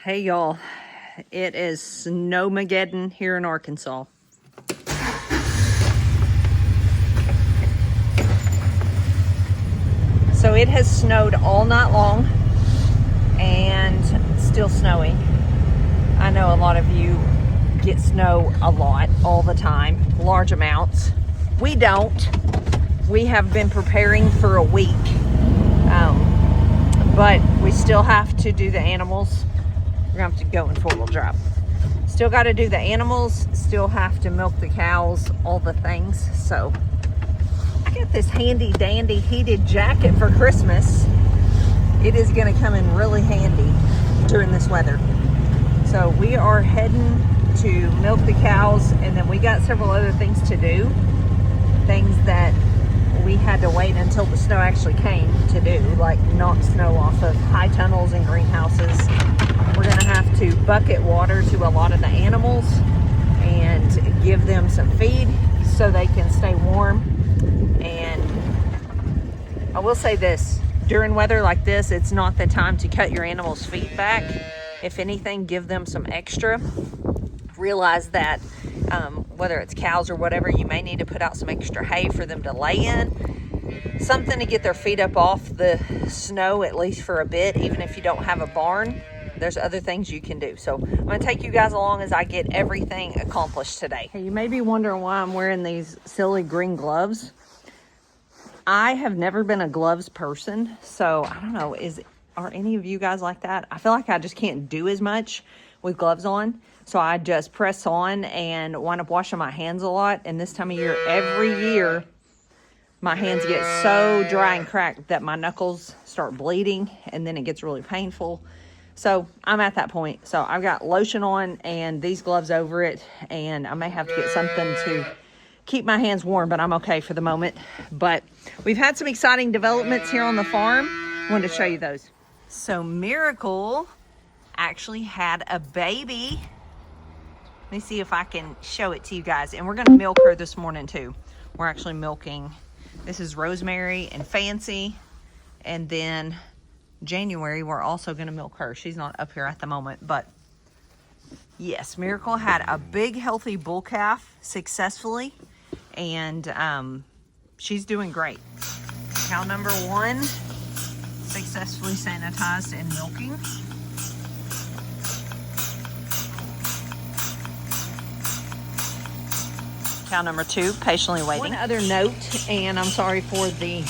Hey y'all, it is Snowmageddon here in Arkansas. So it has snowed all night long and still snowing. I know a lot of you get snow a lot, all the time, large amounts. We don't. We have been preparing for a week, but we still have to do the animals. We're gonna have to go in four-wheel drive. Still got to do the animals, still have to milk the cows, all the things. So I got this handy dandy heated jacket for Christmas. It is going to come in really handy during this weather. So we are heading to milk the cows, and then we got several other things to do. Things that we had to wait until the snow actually came to do, like knock snow off of high tunnels and greenhouses. We're going to have to bucket water to a lot of the animals and give them some feed so they can stay warm. And I will say this, during weather like this, it's not the time to cut your animals' feet back. If anything, give them some extra. Realize that whether it's cows or whatever, you may need to put out some extra hay for them to lay in. Something to get their feet up off the snow, at least for a bit, even if you don't have a barn. There's other things you can do. So I'm going to take you guys along as I get everything accomplished today. Hey, you may be wondering why I'm wearing these silly green gloves. I have never been a gloves person, so I don't know, are any of you guys like that? I feel like I just can't do as much with gloves on, so I just press on and wind up washing my hands a lot. And this time of year, every year, my hands get so dry and cracked that my knuckles start bleeding, and then it gets really painful. So I'm at that point. So I've got lotion on and these gloves over it, and I may have to get something to keep my hands warm, but I'm okay for the moment. But we've had some exciting developments here on the farm. I wanted to show you those. So Miracle actually had a baby. Let me see if I can show it to you guys. And we're going to milk her this morning too. We're actually milking. This is Rosemary and Fancy. And then January, we're also going to milk her. She's not up here at the moment, but yes, Miracle had a big healthy bull calf successfully, and she's doing great. Cow number 1 successfully sanitized and milking. Cow number 2 patiently waiting. One other note, and I'm sorry for the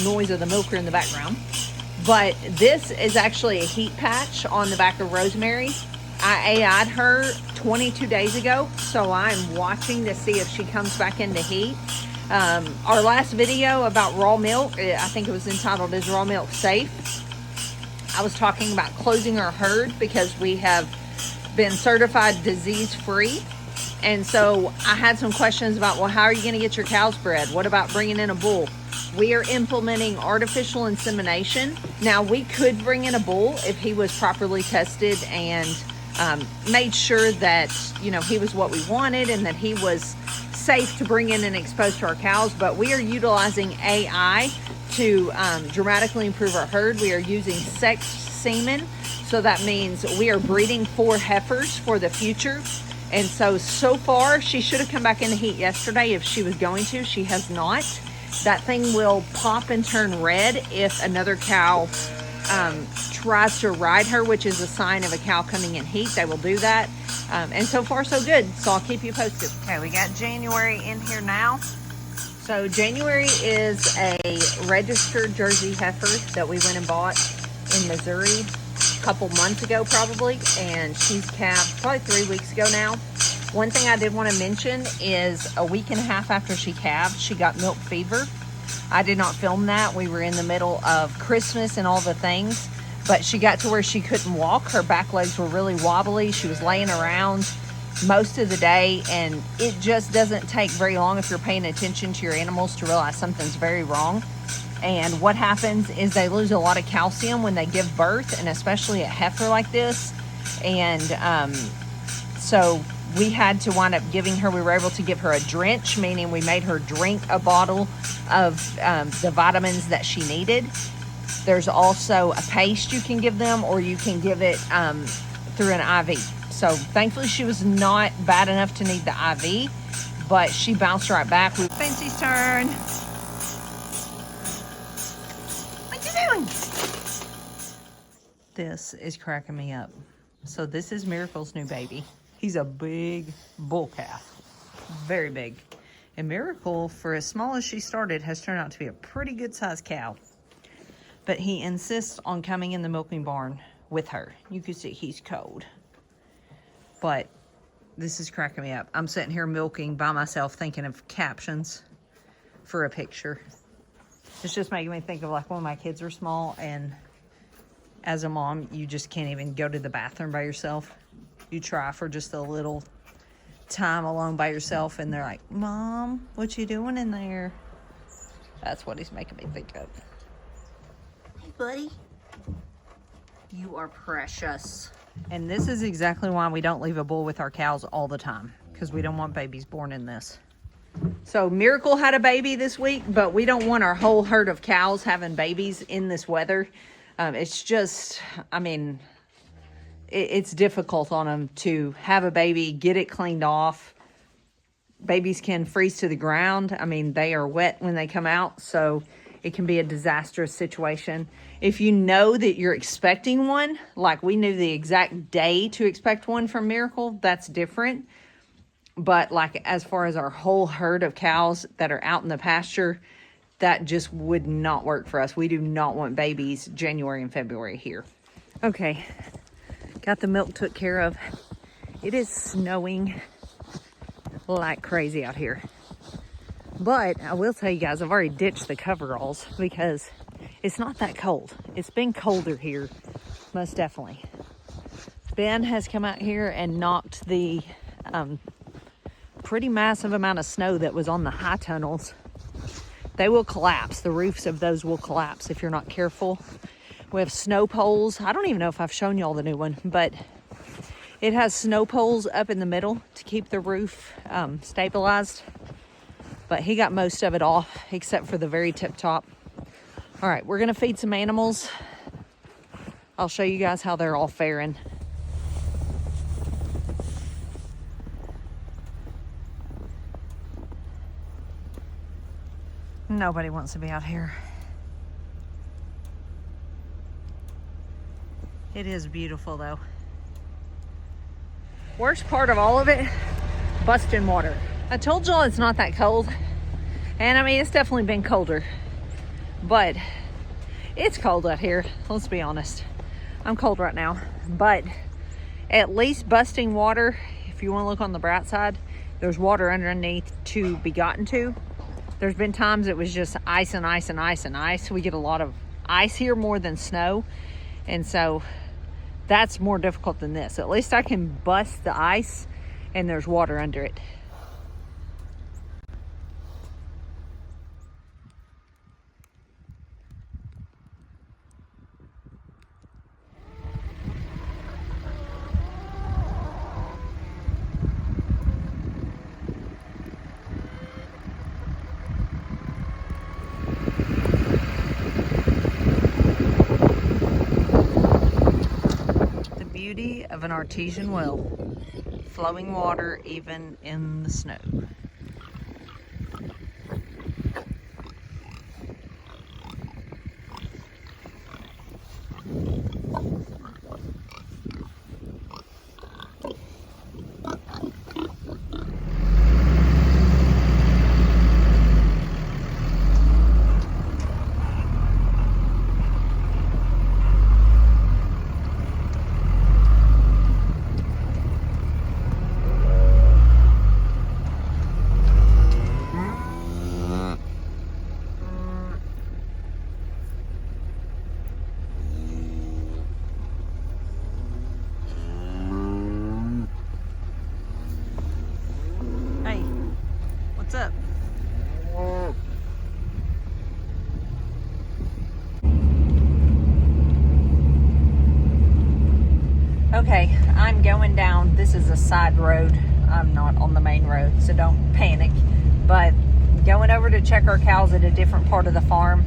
noise of the milker in the background, but this is actually a heat patch on the back of Rosemary. I AI'd her 22 days ago, so I'm watching to see if she comes back into heat. Our last video about raw milk, I think it was entitled, "Is Raw Milk Safe?" I was talking about closing our herd because we have been certified disease-free. And so I had some questions about, well, how are you going to get your cows bred? What about bringing in a bull? We are implementing artificial insemination. Now, we could bring in a bull if he was properly tested and made sure that, you know, he was what we wanted and that he was safe to bring in and expose to our cows. But we are utilizing AI to dramatically improve our herd. We are using sex semen. So that means we are breeding 4 heifers for the future. And so far, she should have come back into heat yesterday if she was going to. She has not. That thing will pop and turn red if another cow tries to ride her, which is a sign of a cow coming in heat. They will do that. And so far, so good. So I'll keep you posted. Okay, we got January in here now. So January is a registered Jersey heifer that we went and bought in Missouri a couple months ago probably. And she's calved probably 3 weeks ago now. One thing I did want to mention is a week and a half after she calved, she got milk fever. I did not film that. We were in the middle of Christmas and all the things, but she got to where she couldn't walk. Her back legs were really wobbly. She was laying around most of the day, and it just doesn't take very long if you're paying attention to your animals to realize something's very wrong. And what happens is they lose a lot of calcium when they give birth, and especially a heifer like this. And so we had to wind up giving her, we were able to give her a drench, meaning we made her drink a bottle of the vitamins that she needed. There's also a paste you can give them, or you can give it through an IV. So thankfully she was not bad enough to need the IV, but she bounced right back. Fancy's turn. What you doing? This is cracking me up. So this is Miracle's new baby. He's a big bull calf, very big. And Miracle, for as small as she started, has turned out to be a pretty good sized cow. But he insists on coming in the milking barn with her. You can see he's cold. But this is cracking me up. I'm sitting here milking by myself thinking of captions for a picture. It's just making me think of like when my kids were small, and as a mom, you just can't even go to the bathroom by yourself. You try for just a little time alone by yourself, and they're like, Mom, what you doing in there? That's what he's making me think of. Hey, buddy. You are precious. And this is exactly why we don't leave a bull with our cows all the time, because we don't want babies born in this. So Miracle had a baby this week, but we don't want our whole herd of cows having babies in this weather. It's just, I mean, it's difficult on them to have a baby, get it cleaned off. Babies can freeze to the ground. I mean, they are wet when they come out, so it can be a disastrous situation. If you know that you're expecting one, like we knew the exact day to expect one from Miracle, that's different. But like as far as our whole herd of cows that are out in the pasture, that just would not work for us. We do not want babies January and February here. Okay, got the milk took care of. It is snowing like crazy out here. But I will tell you guys, I've already ditched the coveralls because it's not that cold. It's been colder here, most definitely. Ben has come out here and knocked the pretty massive amount of snow that was on the high tunnels. They will collapse. The roofs of those will collapse if you're not careful. We have snow poles. I don't even know if I've shown y'all the new one, but it has snow poles up in the middle to keep the roof stabilized. But he got most of it off except for the very tip top. All right, we're gonna feed some animals. I'll show you guys how they're all faring. Nobody wants to be out here. It is beautiful though. Worst part of all of it, busting water. I told y'all it's not that cold. And I mean, it's definitely been colder. But it's cold out here, let's be honest. I'm cold right now. But at least busting water, if you want to look on the bright side, there's water underneath to be gotten to. There's been times it was just ice and ice and ice and ice. We get a lot of ice here more than snow. And so that's more difficult than this. At least I can bust the ice and there's water under it. Of an artesian well, flowing water even in the snow. What's up? Okay, I'm going down. This is a side road. I'm not on the main road, so don't panic. But going over to check our cows at a different part of the farm.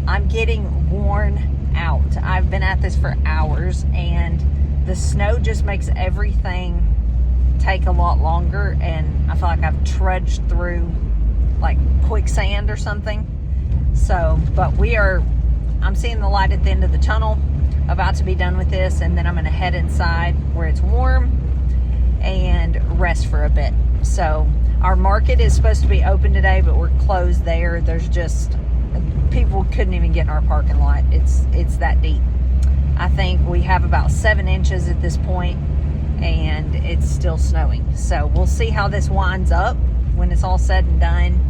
I'm getting worn out. I've been at this for hours, and the snow just makes everything take a lot longer, and I feel like I've trudged through like quicksand or something. So, but I'm seeing the light at the end of the tunnel, about to be done with this, and then I'm gonna head inside where it's warm and rest for a bit. So our market is supposed to be open today, but we're closed there. There's just, people couldn't even get in our parking lot. It's that deep. I think we have about 7 inches at this point, and it's still snowing. So we'll see how this winds up when it's all said and done.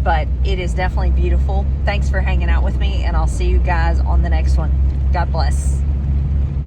But it is definitely beautiful. Thanks for hanging out with me, and I'll see you guys on the next one. God bless.